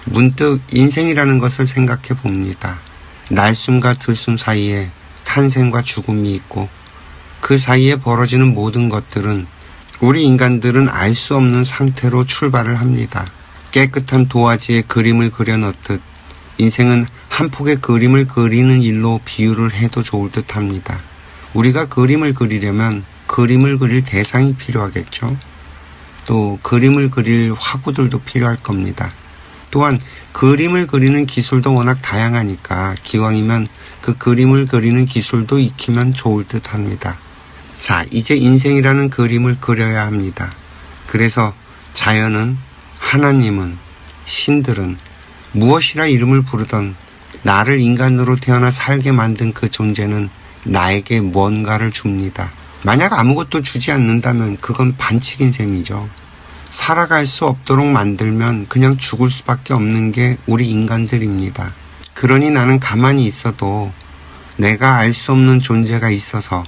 문득 인생이라는 것을 생각해 봅니다. 날숨과 들숨 사이에 탄생과 죽음이 있고 그 사이에 벌어지는 모든 것들은 우리 인간들은 알 수 없는 상태로 출발을 합니다. 깨끗한 도화지에 그림을 그려넣듯 인생은 한 폭의 그림을 그리는 일로 비유를 해도 좋을 듯 합니다. 우리가 그림을 그리려면 그림을 그릴 대상이 필요하겠죠. 또 그림을 그릴 화구들도 필요할 겁니다. 또한 그림을 그리는 기술도 워낙 다양하니까 기왕이면 그 그림을 그리는 기술도 익히면 좋을 듯 합니다. 자, 이제 인생이라는 그림을 그려야 합니다. 그래서 자연은, 하나님은, 신들은 무엇이라 이름을 부르던 나를 인간으로 태어나 살게 만든 그 존재는 나에게 뭔가를 줍니다. 만약 아무것도 주지 않는다면 그건 반칙인 셈이죠. 살아갈 수 없도록 만들면 그냥 죽을 수밖에 없는 게 우리 인간들입니다. 그러니 나는 가만히 있어도 내가 알 수 없는 존재가 있어서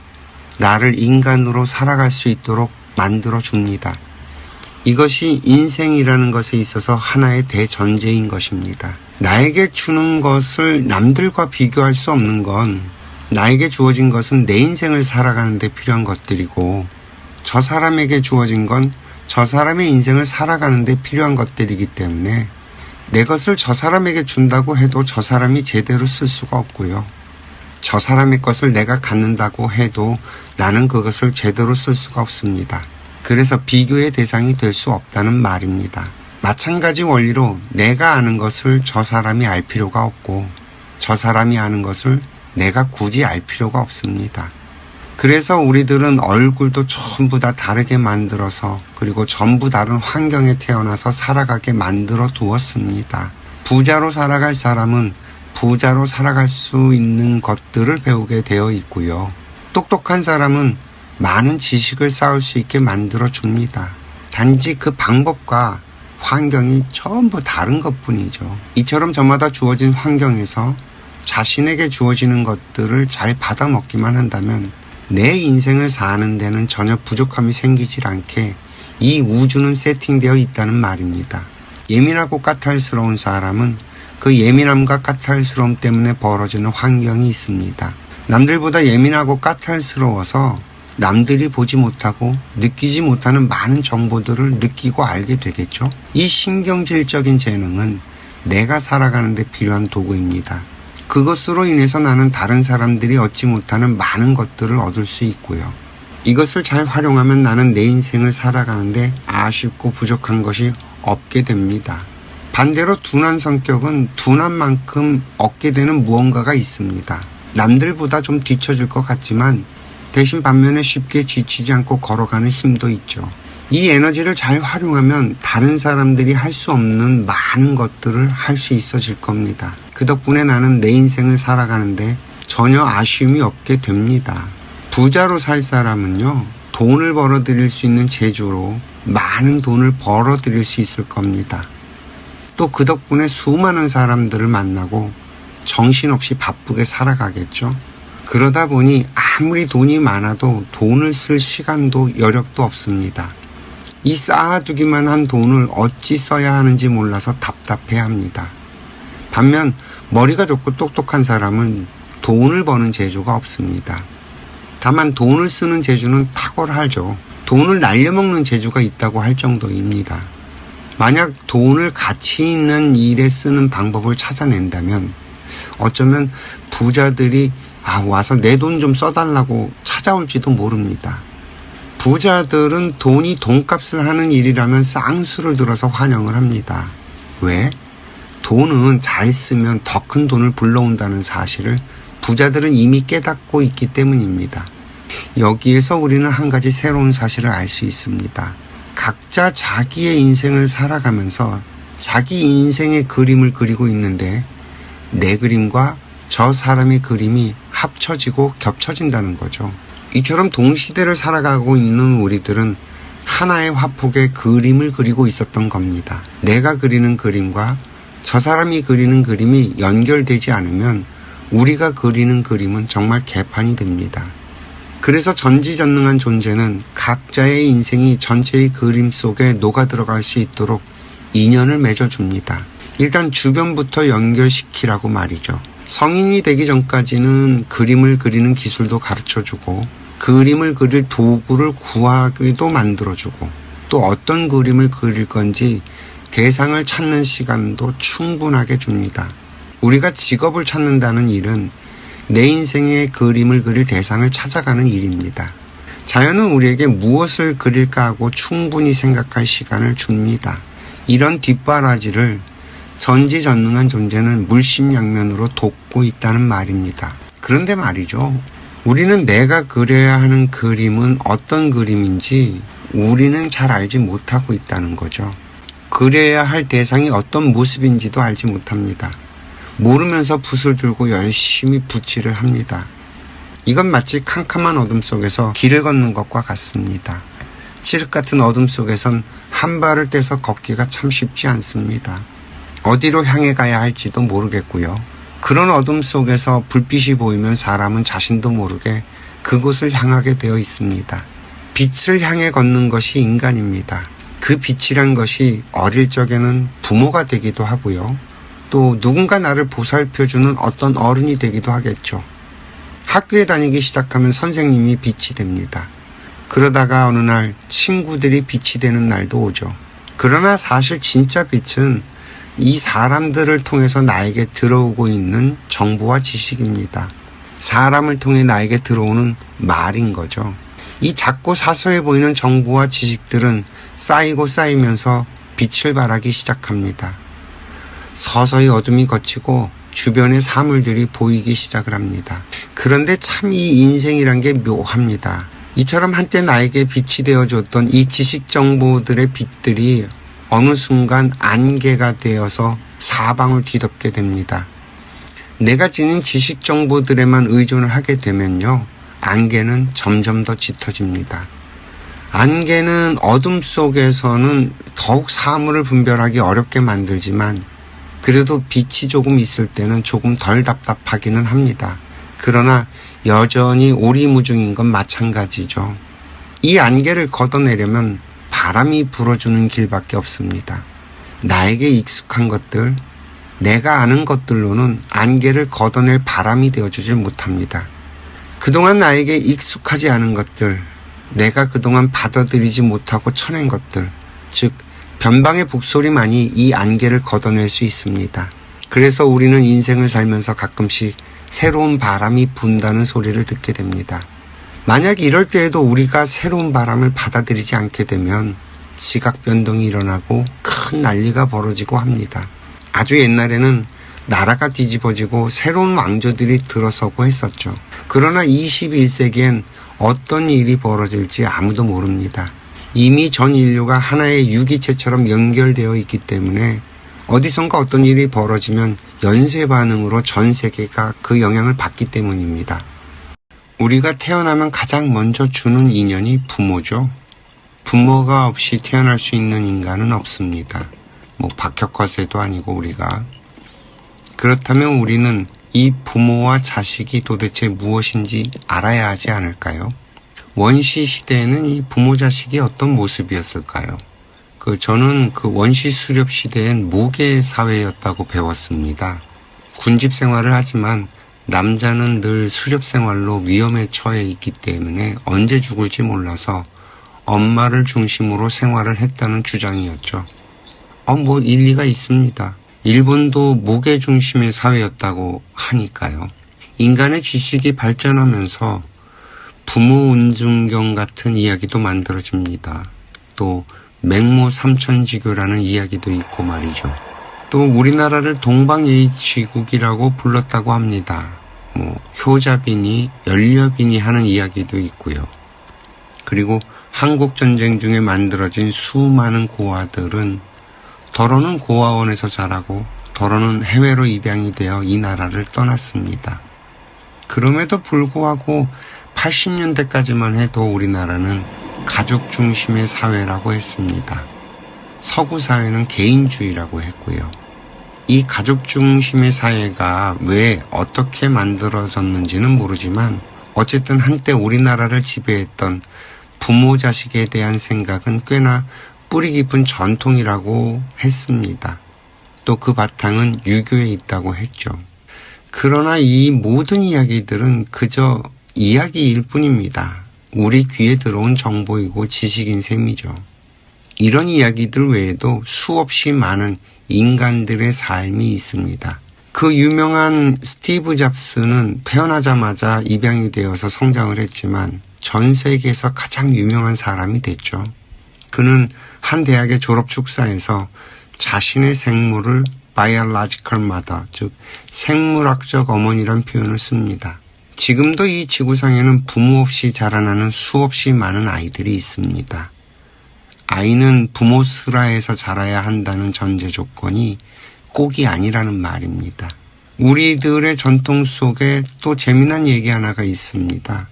나를 인간으로 살아갈 수 있도록 만들어줍니다. 이것이 인생이라는 것에 있어서 하나의 대전제인 것입니다. 나에게 주는 것을 남들과 비교할 수 없는 건 나에게 주어진 것은 내 인생을 살아가는 데 필요한 것들이고 저 사람에게 주어진 건 저 사람의 인생을 살아가는 데 필요한 것들이기 때문에 내 것을 저 사람에게 준다고 해도 저 사람이 제대로 쓸 수가 없고요. 저 사람의 것을 내가 갖는다고 해도 나는 그것을 제대로 쓸 수가 없습니다. 그래서 비교의 대상이 될 수 없다는 말입니다. 마찬가지 원리로 내가 아는 것을 저 사람이 알 필요가 없고 저 사람이 아는 것을 내가 굳이 알 필요가 없습니다. 그래서 우리들은 얼굴도 전부 다 다르게 만들어서 그리고 전부 다른 환경에 태어나서 살아가게 만들어 두었습니다. 부자로 살아갈 사람은 부자로 살아갈 수 있는 것들을 배우게 되어 있고요. 똑똑한 사람은 많은 지식을 쌓을 수 있게 만들어 줍니다. 단지 그 방법과 환경이 전부 다른 것뿐이죠. 이처럼 저마다 주어진 환경에서 자신에게 주어지는 것들을 잘 받아먹기만 한다면 내 인생을 사는 데는 전혀 부족함이 생기질 않게 이 우주는 세팅되어 있다는 말입니다. 예민하고 까탈스러운 사람은 그 예민함과 까탈스러움 때문에 벌어지는 환경이 있습니다. 남들보다 예민하고 까탈스러워서 남들이 보지 못하고 느끼지 못하는 많은 정보들을 느끼고 알게 되겠죠. 이 신경질적인 재능은 내가 살아가는 데 필요한 도구입니다. 그것으로 인해서 나는 다른 사람들이 얻지 못하는 많은 것들을 얻을 수 있고요. 이것을 잘 활용하면 나는 내 인생을 살아가는데 아쉽고 부족한 것이 없게 됩니다. 반대로 둔한 성격은 둔한 만큼 얻게 되는 무언가가 있습니다. 남들보다 좀 뒤처질 것 같지만 대신 반면에 쉽게 지치지 않고 걸어가는 힘도 있죠. 이 에너지를 잘 활용하면 다른 사람들이 할 수 없는 많은 것들을 할 수 있어질 겁니다. 그 덕분에 나는 내 인생을 살아가는데 전혀 아쉬움이 없게 됩니다. 부자로 살 사람은요, 돈을 벌어들일 수 있는 재주로 많은 돈을 벌어들일 수 있을 겁니다. 또 그 덕분에 수많은 사람들을 만나고 정신없이 바쁘게 살아가겠죠. 그러다 보니 아무리 돈이 많아도 돈을 쓸 시간도 여력도 없습니다. 이 쌓아두기만 한 돈을 어찌 써야 하는지 몰라서 답답해합니다. 반면 머리가 좋고 똑똑한 사람은 돈을 버는 재주가 없습니다. 다만 돈을 쓰는 재주는 탁월하죠. 돈을 날려먹는 재주가 있다고 할 정도입니다. 만약 돈을 가치 있는 일에 쓰는 방법을 찾아낸다면 어쩌면 부자들이 와서 내 돈 좀 써달라고 찾아올지도 모릅니다. 부자들은 돈이 돈값을 하는 일이라면 쌍수를 들어서 환영을 합니다. 왜? 돈은 잘 쓰면 더 큰 돈을 불러온다는 사실을 부자들은 이미 깨닫고 있기 때문입니다. 여기에서 우리는 한 가지 새로운 사실을 알 수 있습니다. 각자 자기의 인생을 살아가면서 자기 인생의 그림을 그리고 있는데 내 그림과 저 사람의 그림이 합쳐지고 겹쳐진다는 거죠. 이처럼 동시대를 살아가고 있는 우리들은 하나의 화폭에 그림을 그리고 있었던 겁니다. 내가 그리는 그림과 저 사람이 그리는 그림이 연결되지 않으면 우리가 그리는 그림은 정말 개판이 됩니다. 그래서 전지전능한 존재는 각자의 인생이 전체의 그림 속에 녹아들어갈 수 있도록 인연을 맺어줍니다. 일단 주변부터 연결시키라고 말이죠. 성인이 되기 전까지는 그림을 그리는 기술도 가르쳐주고 그림을 그릴 도구를 구하기도 만들어주고 또 어떤 그림을 그릴 건지 대상을 찾는 시간도 충분하게 줍니다. 우리가 직업을 찾는다는 일은 내 인생의 그림을 그릴 대상을 찾아가는 일입니다. 자연은 우리에게 무엇을 그릴까 하고 충분히 생각할 시간을 줍니다. 이런 뒷바라지를 전지전능한 존재는 물심양면으로 돕고 있다는 말입니다. 그런데 말이죠. 우리는 내가 그려야 하는 그림은 어떤 그림인지 우리는 잘 알지 못하고 있다는 거죠. 그려야 할 대상이 어떤 모습인지도 알지 못합니다. 모르면서 붓을 들고 열심히 붓질을 합니다. 이건 마치 캄캄한 어둠 속에서 길을 걷는 것과 같습니다. 칠흑 같은 어둠 속에선 한 발을 떼서 걷기가 참 쉽지 않습니다. 어디로 향해 가야 할지도 모르겠고요. 그런 어둠 속에서 불빛이 보이면 사람은 자신도 모르게 그곳을 향하게 되어 있습니다. 빛을 향해 걷는 것이 인간입니다. 그 빛이란 것이 어릴 적에는 부모가 되기도 하고요. 또 누군가 나를 보살펴주는 어떤 어른이 되기도 하겠죠. 학교에 다니기 시작하면 선생님이 빛이 됩니다. 그러다가 어느 날 친구들이 빛이 되는 날도 오죠. 그러나 사실 진짜 빛은 이 사람들을 통해서 나에게 들어오고 있는 정보와 지식입니다. 사람을 통해 나에게 들어오는 말인 거죠. 이 작고 사소해 보이는 정보와 지식들은 쌓이고 쌓이면서 빛을 발하기 시작합니다. 서서히 어둠이 걷히고 주변의 사물들이 보이기 시작을 합니다. 그런데 참 이 인생이란 게 묘합니다. 이처럼 한때 나에게 빛이 되어줬던 이 지식 정보들의 빛들이 어느 순간 안개가 되어서 사방을 뒤덮게 됩니다. 내가 지닌 지식 정보들에만 의존을 하게 되면요. 안개는 점점 더 짙어집니다. 안개는 어둠 속에서는 더욱 사물을 분별하기 어렵게 만들지만 그래도 빛이 조금 있을 때는 조금 덜 답답하기는 합니다. 그러나 여전히 오리무중인 건 마찬가지죠. 이 안개를 걷어내려면 바람이 불어주는 길밖에 없습니다. 나에게 익숙한 것들, 내가 아는 것들로는 안개를 걷어낼 바람이 되어주질 못합니다. 그동안 나에게 익숙하지 않은 것들, 내가 그동안 받아들이지 못하고 쳐낸 것들, 즉 변방의 북소리만이 이 안개를 걷어낼 수 있습니다. 그래서 우리는 인생을 살면서 가끔씩 새로운 바람이 분다는 소리를 듣게 됩니다. 만약 이럴 때에도 우리가 새로운 바람을 받아들이지 않게 되면 지각 변동이 일어나고 큰 난리가 벌어지고 합니다. 아주 옛날에는 나라가 뒤집어지고 새로운 왕조들이 들어서고 했었죠. 그러나 21세기엔 어떤 일이 벌어질지 아무도 모릅니다. 이미 전 인류가 하나의 유기체처럼 연결되어 있기 때문에 어디선가 어떤 일이 벌어지면 연쇄 반응으로 전 세계가 그 영향을 받기 때문입니다. 우리가 태어나면 가장 먼저 주는 인연이 부모죠. 부모가 없이 태어날 수 있는 인간은 없습니다. 박혁거세도 아니고 우리가. 그렇다면 우리는 이 부모와 자식이 도대체 무엇인지 알아야 하지 않을까요? 원시 시대에는 이 부모 자식이 어떤 모습이었을까요? 저는 그 원시 수렵 시대엔 모계 사회였다고 배웠습니다. 군집 생활을 하지만 남자는 늘 수렵 생활로 위험에 처해 있기 때문에 언제 죽을지 몰라서 엄마를 중심으로 생활을 했다는 주장이었죠. 일리가 있습니다. 일본도 모계 중심의 사회였다고 하니까요. 인간의 지식이 발전하면서 부모 운중경 같은 이야기도 만들어집니다. 또 맹모 삼천지교라는 이야기도 있고 말이죠. 또 우리나라를 동방예의지국이라고 불렀다고 합니다. 효자비니 연려비니 하는 이야기도 있고요. 그리고 한국전쟁 중에 만들어진 수많은 고아들은 덜어는 고아원에서 자라고 덜어는 해외로 입양이 되어 이 나라를 떠났습니다. 그럼에도 불구하고 80년대까지만 해도 우리나라는 가족 중심의 사회라고 했습니다. 서구 사회는 개인주의라고 했고요. 이 가족 중심의 사회가 왜 어떻게 만들어졌는지는 모르지만 어쨌든 한때 우리나라를 지배했던 부모 자식에 대한 생각은 꽤나 뿌리 깊은 전통이라고 했습니다. 또 그 바탕은 유교에 있다고 했죠. 그러나 이 모든 이야기들은 그저 이야기일 뿐입니다. 우리 귀에 들어온 정보이고 지식인 셈이죠. 이런 이야기들 외에도 수없이 많은 인간들의 삶이 있습니다. 그 유명한 스티브 잡스는 태어나자마자 입양이 되어서 성장을 했지만 전 세계에서 가장 유명한 사람이 됐죠. 그는 한 대학의 졸업 축사에서 자신의 생물을 biological mother, 즉 생물학적 어머니란 표현을 씁니다. 지금도 이 지구상에는 부모 없이 자라나는 수없이 많은 아이들이 있습니다. 아이는 부모 슬하에서 자라야 한다는 전제 조건이 꼭이 아니라는 말입니다. 우리들의 전통 속에 또 재미난 얘기 하나가 있습니다.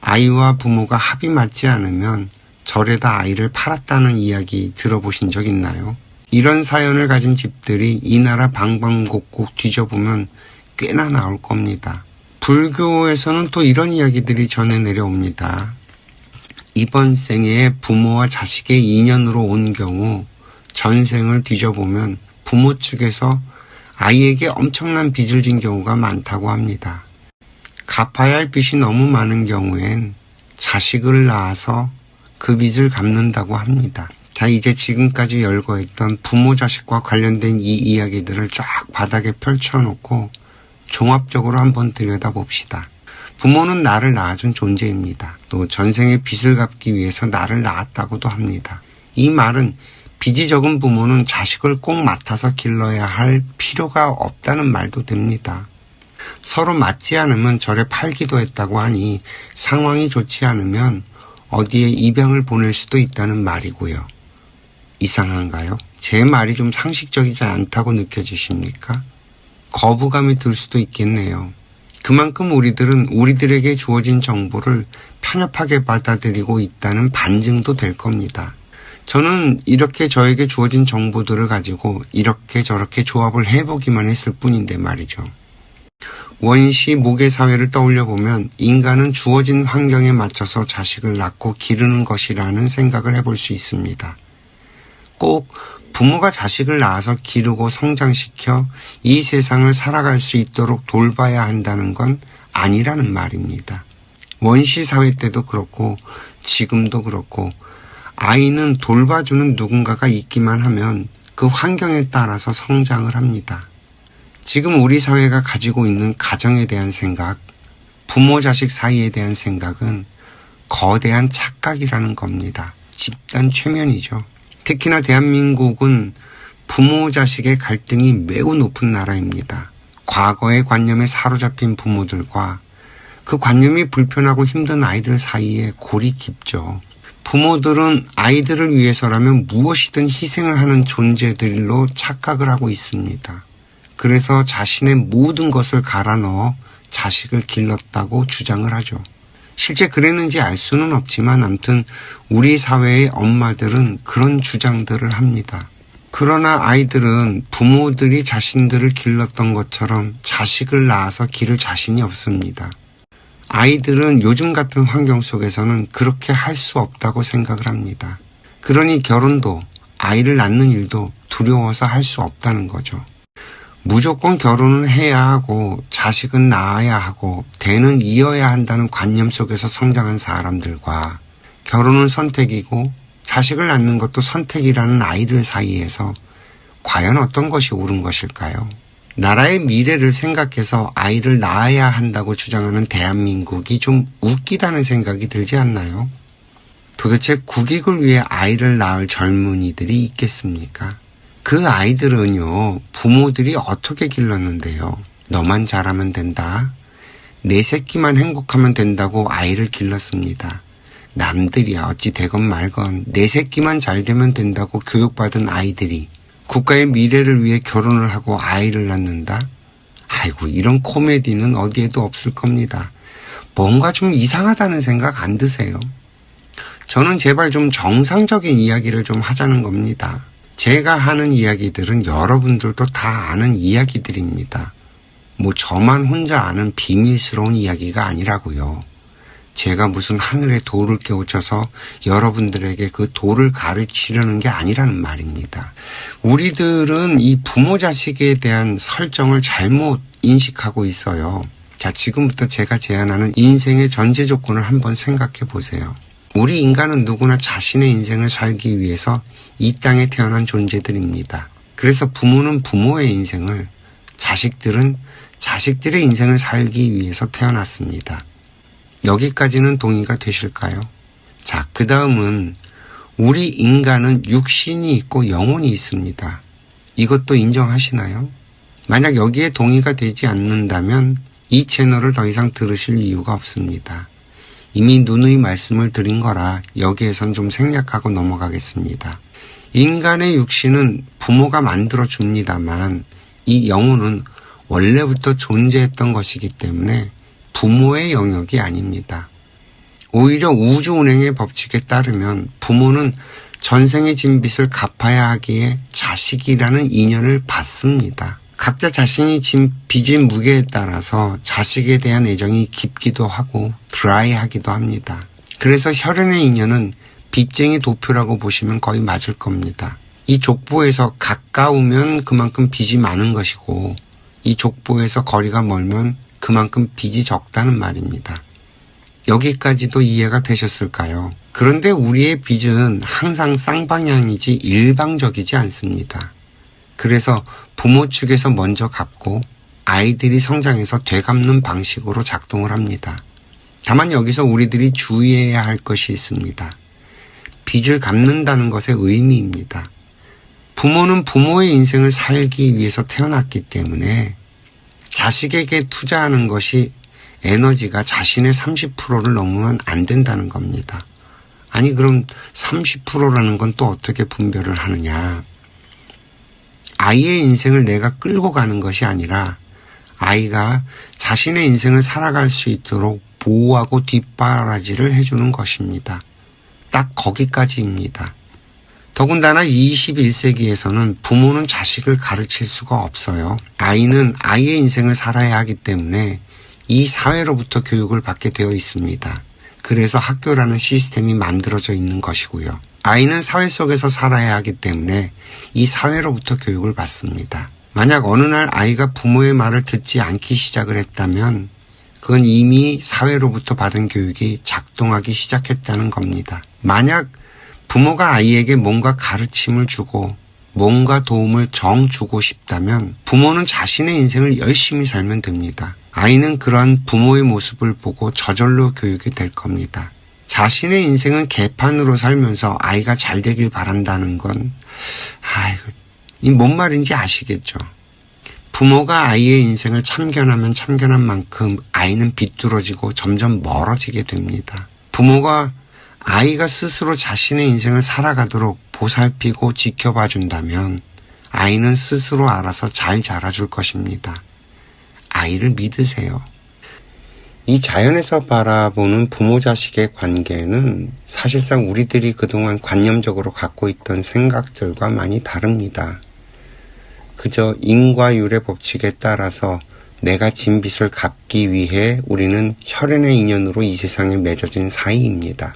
아이와 부모가 합이 맞지 않으면 절에다 아이를 팔았다는 이야기 들어보신 적 있나요? 이런 사연을 가진 집들이 이 나라 방방곡곡 뒤져보면 꽤나 나올 겁니다. 불교에서는 또 이런 이야기들이 전해 내려옵니다. 이번 생에 부모와 자식의 인연으로 온 경우 전생을 뒤져보면 부모 측에서 아이에게 엄청난 빚을 진 경우가 많다고 합니다. 갚아야 할 빚이 너무 많은 경우엔 자식을 낳아서 그 빚을 갚는다고 합니다. 자, 이제 지금까지 열거했던 부모 자식과 관련된 이 이야기들을 쫙 바닥에 펼쳐놓고 종합적으로 한번 들여다봅시다. 부모는 나를 낳아준 존재입니다. 또 전생의 빚을 갚기 위해서 나를 낳았다고도 합니다. 이 말은 빚이 적은 부모는 자식을 꼭 맡아서 길러야 할 필요가 없다는 말도 됩니다. 서로 맞지 않으면 절에 팔기도 했다고 하니 상황이 좋지 않으면 어디에 입양을 보낼 수도 있다는 말이고요. 이상한가요? 제 말이 좀 상식적이지 않다고 느껴지십니까? 거부감이 들 수도 있겠네요. 그만큼 우리들은 우리들에게 주어진 정보를 편협하게 받아들이고 있다는 반증도 될 겁니다. 저는 이렇게 저에게 주어진 정보들을 가지고 이렇게 저렇게 조합을 해보기만 했을 뿐인데 말이죠. 원시 모계 사회를 떠올려 보면 인간은 주어진 환경에 맞춰서 자식을 낳고 기르는 것이라는 생각을 해볼 수 있습니다. 꼭 부모가 자식을 낳아서 기르고 성장시켜 이 세상을 살아갈 수 있도록 돌봐야 한다는 건 아니라는 말입니다. 원시 사회 때도 그렇고 지금도 그렇고 아이는 돌봐주는 누군가가 있기만 하면 그 환경에 따라서 성장을 합니다. 지금 우리 사회가 가지고 있는 가정에 대한 생각, 부모 자식 사이에 대한 생각은 거대한 착각이라는 겁니다. 집단 최면이죠. 특히나 대한민국은 부모 자식의 갈등이 매우 높은 나라입니다. 과거의 관념에 사로잡힌 부모들과 그 관념이 불편하고 힘든 아이들 사이에 골이 깊죠. 부모들은 아이들을 위해서라면 무엇이든 희생을 하는 존재들로 착각을 하고 있습니다. 그래서 자신의 모든 것을 갈아 넣어 자식을 길렀다고 주장을 하죠. 실제 그랬는지 알 수는 없지만 아무튼 우리 사회의 엄마들은 그런 주장들을 합니다. 그러나 아이들은 부모들이 자신들을 길렀던 것처럼 자식을 낳아서 기를 자신이 없습니다. 아이들은 요즘 같은 환경 속에서는 그렇게 할 수 없다고 생각을 합니다. 그러니 결혼도 아이를 낳는 일도 두려워서 할 수 없다는 거죠. 무조건 결혼을 해야 하고 자식은 낳아야 하고 대는 이어야 한다는 관념 속에서 성장한 사람들과 결혼은 선택이고 자식을 낳는 것도 선택이라는 아이들 사이에서 과연 어떤 것이 옳은 것일까요? 나라의 미래를 생각해서 아이를 낳아야 한다고 주장하는 대한민국이 좀 웃기다는 생각이 들지 않나요? 도대체 국익을 위해 아이를 낳을 젊은이들이 있겠습니까? 그 아이들은요, 부모들이 어떻게 길렀는데요. 너만 잘하면 된다. 내 새끼만 행복하면 된다고 아이를 길렀습니다. 남들이야 어찌 되건 말건 내 새끼만 잘 되면 된다고 교육받은 아이들이 국가의 미래를 위해 결혼을 하고 아이를 낳는다? 아이고, 이런 코미디는 어디에도 없을 겁니다. 뭔가 좀 이상하다는 생각 안 드세요? 저는 제발 좀 정상적인 이야기를 좀 하자는 겁니다. 제가 하는 이야기들은 여러분들도 다 아는 이야기들입니다. 저만 혼자 아는 비밀스러운 이야기가 아니라고요. 제가 무슨 하늘의 도를 깨우쳐서 여러분들에게 그 도를 가르치려는 게 아니라는 말입니다. 우리들은 이 부모 자식에 대한 설정을 잘못 인식하고 있어요. 자, 지금부터 제가 제안하는 인생의 전제 조건을 한번 생각해 보세요. 우리 인간은 누구나 자신의 인생을 살기 위해서 이 땅에 태어난 존재들입니다. 그래서 부모는 부모의 인생을, 자식들은 자식들의 인생을 살기 위해서 태어났습니다. 여기까지는 동의가 되실까요? 자, 그 다음은 우리 인간은 육신이 있고 영혼이 있습니다. 이것도 인정하시나요? 만약 여기에 동의가 되지 않는다면 이 채널을 더 이상 들으실 이유가 없습니다. 이미 누누이 말씀을 드린 거라 여기에선 좀 생략하고 넘어가겠습니다. 인간의 육신은 부모가 만들어 줍니다만 이 영혼은 원래부터 존재했던 것이기 때문에 부모의 영역이 아닙니다. 오히려 우주운행의 법칙에 따르면 부모는 전생에 진 빚을 갚아야 하기에 자식이라는 인연을 받습니다. 각자 자신이 진 빚의 무게에 따라서 자식에 대한 애정이 깊기도 하고 드라이하기도 합니다. 그래서 혈연의 인연은 빚쟁이 도표라고 보시면 거의 맞을 겁니다. 이 족보에서 가까우면 그만큼 빚이 많은 것이고 이 족보에서 거리가 멀면 그만큼 빚이 적다는 말입니다. 여기까지도 이해가 되셨을까요? 그런데 우리의 빚은 항상 쌍방향이지 일방적이지 않습니다. 그래서 부모 측에서 먼저 갚고 아이들이 성장해서 되갚는 방식으로 작동을 합니다. 다만 여기서 우리들이 주의해야 할 것이 있습니다. 빚을 갚는다는 것의 의미입니다. 부모는 부모의 인생을 살기 위해서 태어났기 때문에 자식에게 투자하는 것이 에너지가 자신의 30%를 넘으면 안 된다는 겁니다. 아니 그럼 30%라는 건 또 어떻게 분별을 하느냐. 아이의 인생을 내가 끌고 가는 것이 아니라 아이가 자신의 인생을 살아갈 수 있도록 보호하고 뒷바라지를 해주는 것입니다. 딱 거기까지입니다. 더군다나 21세기에서는 부모는 자식을 가르칠 수가 없어요. 아이는 아이의 인생을 살아야 하기 때문에 이 사회로부터 교육을 받게 되어 있습니다. 그래서 학교라는 시스템이 만들어져 있는 것이고요. 아이는 사회 속에서 살아야 하기 때문에 이 사회로부터 교육을 받습니다. 만약 어느 날 아이가 부모의 말을 듣지 않기 시작을 했다면 그건 이미 사회로부터 받은 교육이 작동하기 시작했다는 겁니다. 만약 부모가 아이에게 뭔가 가르침을 주고 뭔가 도움을 주고 싶다면 부모는 자신의 인생을 열심히 살면 됩니다. 아이는 그러한 부모의 모습을 보고 저절로 교육이 될 겁니다. 자신의 인생은 개판으로 살면서 아이가 잘 되길 바란다는 건 이 뭔 말인지 아시겠죠? 부모가 아이의 인생을 참견하면 참견한 만큼 아이는 비뚤어지고 점점 멀어지게 됩니다. 부모가 아이가 스스로 자신의 인생을 살아가도록 보살피고 지켜봐 준다면 아이는 스스로 알아서 잘 자라줄 것입니다. 아이를 믿으세요. 이 자연에서 바라보는 부모 자식의 관계는 사실상 우리들이 그동안 관념적으로 갖고 있던 생각들과 많이 다릅니다. 그저 인과율의 법칙에 따라서 내가 진 빚을 갚기 위해 우리는 혈연의 인연으로 이 세상에 맺어진 사이입니다.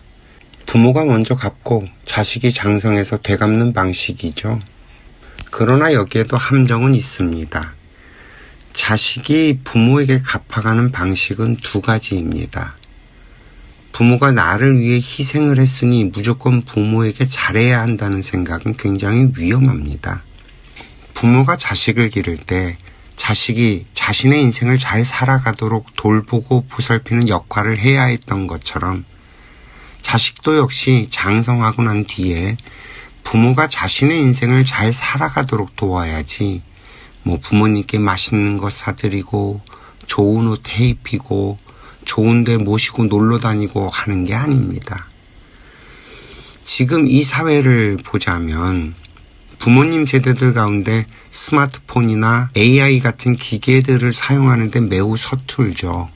부모가 먼저 갚고 자식이 장성해서 되갚는 방식이죠. 그러나 여기에도 함정은 있습니다. 자식이 부모에게 갚아가는 방식은 두 가지입니다. 부모가 나를 위해 희생을 했으니 무조건 부모에게 잘해야 한다는 생각은 굉장히 위험합니다. 부모가 자식을 기를 때 자식이 자신의 인생을 잘 살아가도록 돌보고 보살피는 역할을 해야 했던 것처럼 자식도 역시 장성하고 난 뒤에 부모가 자신의 인생을 잘 살아가도록 도와야지 부모님께 맛있는 것 사드리고 좋은 옷 해입히고 좋은 데 모시고 놀러 다니고 하는 게 아닙니다. 지금 이 사회를 보자면 부모님 세대들 가운데 스마트폰이나 AI 같은 기계들을 사용하는 데 매우 서툴죠.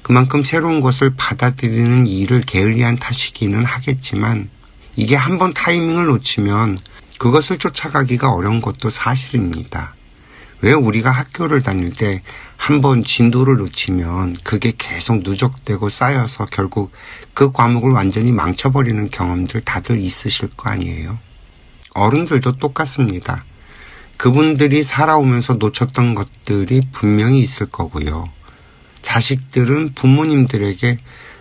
그만큼 새로운 것을 받아들이는 일을 게을리한 탓이기는 하겠지만 이게 한번 타이밍을 놓치면 그것을 쫓아가기가 어려운 것도 사실입니다. 왜 우리가 학교를 다닐 때 한번 진도를 놓치면 그게 계속 누적되고 쌓여서 결국 그 과목을 완전히 망쳐버리는 경험들 다들 있으실 거 아니에요. 어른들도 똑같습니다. 그분들이 살아오면서 놓쳤던 것들이 분명히 있을 거고요. 자식들은 부모님들에게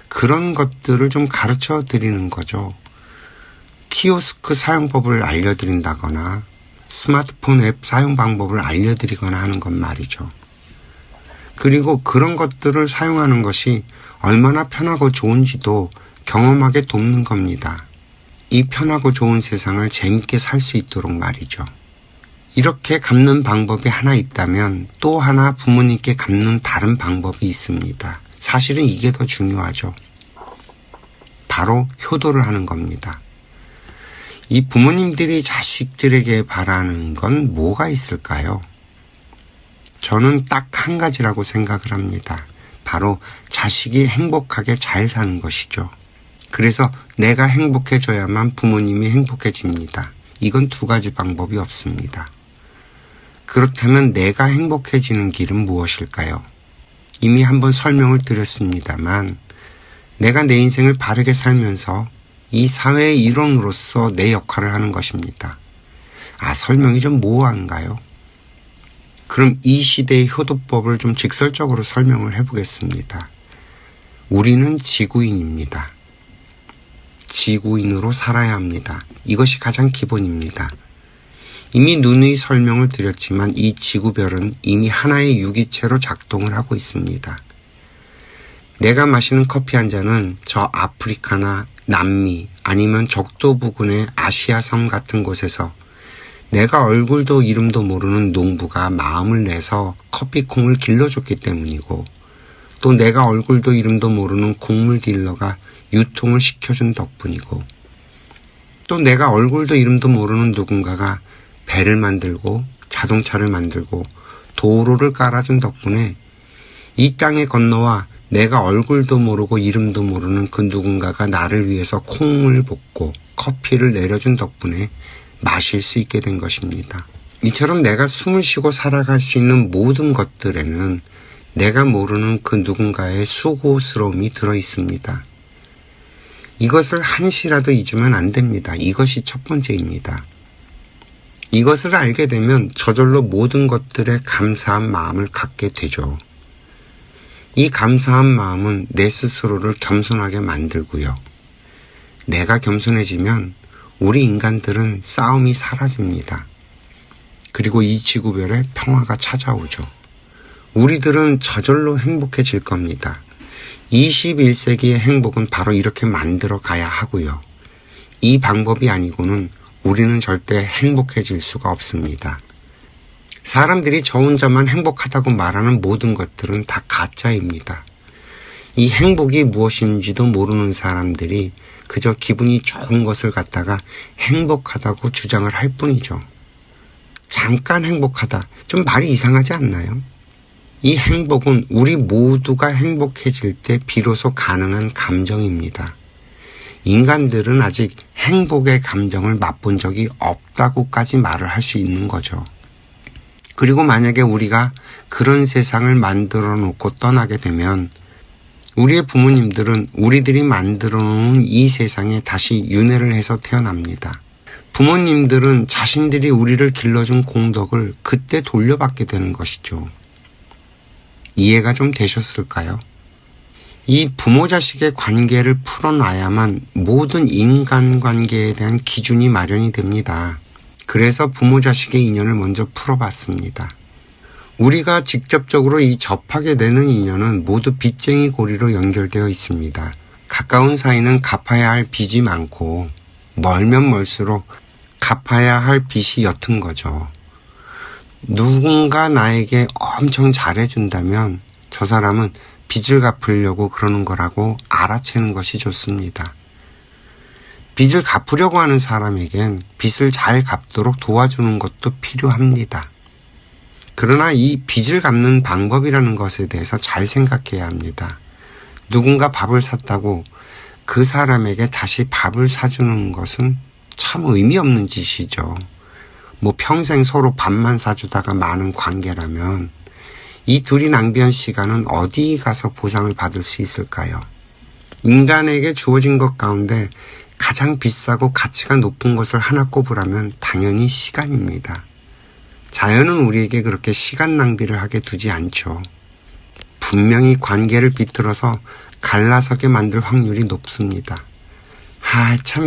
그런 것들을 좀 가르쳐 드리는 거죠. 키오스크 사용법을 알려드린다거나 스마트폰 앱 사용 방법을 알려드리거나 하는 건 말이죠. 그리고 그런 것들을 사용하는 것이 얼마나 편하고 좋은지도 경험하게 돕는 겁니다. 이 편하고 좋은 세상을 재밌게 살 수 있도록 말이죠. 이렇게 갚는 방법이 하나 있다면 또 하나 부모님께 갚는 다른 방법이 있습니다. 사실은 이게 더 중요하죠. 바로 효도를 하는 겁니다. 이 부모님들이 자식들에게 바라는 건 뭐가 있을까요? 저는 딱 한 가지라고 생각을 합니다. 바로 자식이 행복하게 잘 사는 것이죠. 그래서 내가 행복해져야만 부모님이 행복해집니다. 이건 두 가지 방법이 없습니다. 그렇다면 내가 행복해지는 길은 무엇일까요? 이미 한번 설명을 드렸습니다만 내가 내 인생을 바르게 살면서 이 사회의 일원으로서 내 역할을 하는 것입니다. 설명이 좀 모호한가요? 그럼 이 시대의 효도법을 좀 직설적으로 설명을 해보겠습니다. 우리는 지구인입니다. 지구인으로 살아야 합니다. 이것이 가장 기본입니다. 이미 누누이 설명을 드렸지만 이 지구별은 이미 하나의 유기체로 작동을 하고 있습니다. 내가 마시는 커피 한 잔은 저 아프리카나 남미 아니면 적도 부근의 아시아 섬 같은 곳에서 내가 얼굴도 이름도 모르는 농부가 마음을 내서 커피콩을 길러줬기 때문이고 또 내가 얼굴도 이름도 모르는 곡물 딜러가 유통을 시켜준 덕분이고 또 내가 얼굴도 이름도 모르는 누군가가 배를 만들고 자동차를 만들고 도로를 깔아준 덕분에 이 땅에 건너와 내가 얼굴도 모르고 이름도 모르는 그 누군가가 나를 위해서 콩을 볶고 커피를 내려준 덕분에 마실 수 있게 된 것입니다. 이처럼 내가 숨을 쉬고 살아갈 수 있는 모든 것들에는 내가 모르는 그 누군가의 수고스러움이 들어 있습니다. 이것을 한시라도 잊으면 안 됩니다. 이것이 첫 번째입니다. 이것을 알게 되면 저절로 모든 것들에 감사한 마음을 갖게 되죠. 이 감사한 마음은 내 스스로를 겸손하게 만들고요. 내가 겸손해지면 우리 인간들은 싸움이 사라집니다. 그리고 이 지구별에 평화가 찾아오죠. 우리들은 저절로 행복해질 겁니다. 21세기의 행복은 바로 이렇게 만들어 가야 하고요. 이 방법이 아니고는 우리는 절대 행복해질 수가 없습니다. 사람들이 저 혼자만 행복하다고 말하는 모든 것들은 다 가짜입니다. 이 행복이 무엇인지도 모르는 사람들이 그저 기분이 좋은 것을 갖다가 행복하다고 주장을 할 뿐이죠. 잠깐 행복하다. 좀 말이 이상하지 않나요? 이 행복은 우리 모두가 행복해질 때 비로소 가능한 감정입니다. 인간들은 아직 행복의 감정을 맛본 적이 없다고까지 말을 할 수 있는 거죠. 그리고 만약에 우리가 그런 세상을 만들어 놓고 떠나게 되면 우리의 부모님들은 우리들이 만들어 놓은 이 세상에 다시 윤회를 해서 태어납니다. 부모님들은 자신들이 우리를 길러준 공덕을 그때 돌려받게 되는 것이죠. 이해가 좀 되셨을까요? 이 부모 자식의 관계를 풀어놔야만 모든 인간관계에 대한 기준이 마련이 됩니다. 그래서 부모 자식의 인연을 먼저 풀어봤습니다. 우리가 직접적으로 이 접하게 되는 인연은 모두 빚쟁이 고리로 연결되어 있습니다. 가까운 사이는 갚아야 할 빚이 많고 멀면 멀수록 갚아야 할 빚이 옅은 거죠. 누군가 나에게 엄청 잘해준다면 저 사람은 빚을 갚으려고 그러는 거라고 알아채는 것이 좋습니다. 빚을 갚으려고 하는 사람에겐 빚을 잘 갚도록 도와주는 것도 필요합니다. 그러나 이 빚을 갚는 방법이라는 것에 대해서 잘 생각해야 합니다. 누군가 밥을 샀다고 그 사람에게 다시 밥을 사주는 것은 참 의미 없는 짓이죠. 뭐 평생 서로 밥만 사주다가 마는 관계라면 이 둘이 낭비한 시간은 어디 가서 보상을 받을 수 있을까요? 인간에게 주어진 것 가운데 가장 비싸고 가치가 높은 것을 하나 꼽으라면 당연히 시간입니다. 자연은 우리에게 그렇게 시간 낭비를 하게 두지 않죠. 분명히 관계를 비틀어서 갈라서게 만들 확률이 높습니다. 참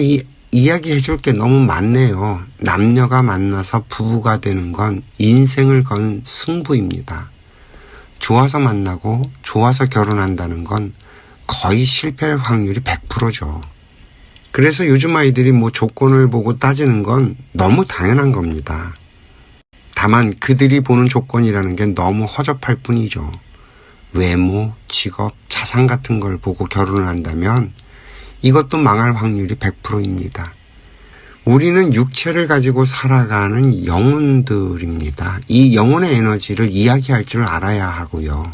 이야기해 줄 게 너무 많네요. 남녀가 만나서 부부가 되는 건 인생을 건 승부입니다. 좋아서 만나고 좋아서 결혼한다는 건 거의 실패할 확률이 100%죠. 그래서 요즘 아이들이 뭐 조건을 보고 따지는 건 너무 당연한 겁니다. 다만 그들이 보는 조건이라는 게 너무 허접할 뿐이죠. 외모, 직업, 자산 같은 걸 보고 결혼을 한다면 이것도 망할 확률이 100%입니다. 우리는 육체를 가지고 살아가는 영혼들입니다. 이 영혼의 에너지를 이야기할 줄 알아야 하고요.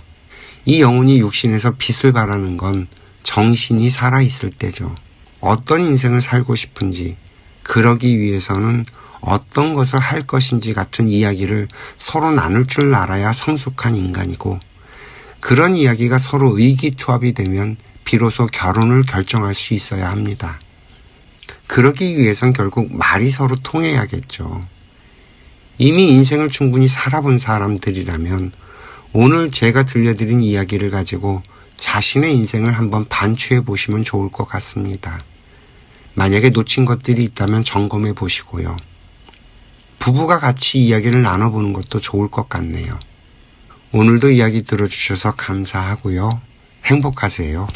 이 영혼이 육신에서 빛을 발하는 건 정신이 살아있을 때죠. 어떤 인생을 살고 싶은지, 그러기 위해서는 어떤 것을 할 것인지 같은 이야기를 서로 나눌 줄 알아야 성숙한 인간이고, 그런 이야기가 서로 의기투합이 되면 비로소 결혼을 결정할 수 있어야 합니다. 그러기 위해선 결국 말이 서로 통해야겠죠. 이미 인생을 충분히 살아본 사람들이라면 오늘 제가 들려드린 이야기를 가지고 자신의 인생을 한번 반추해 보시면 좋을 것 같습니다. 만약에 놓친 것들이 있다면 점검해 보시고요. 부부가 같이 이야기를 나눠보는 것도 좋을 것 같네요. 오늘도 이야기 들어주셔서 감사하고요. 행복하세요.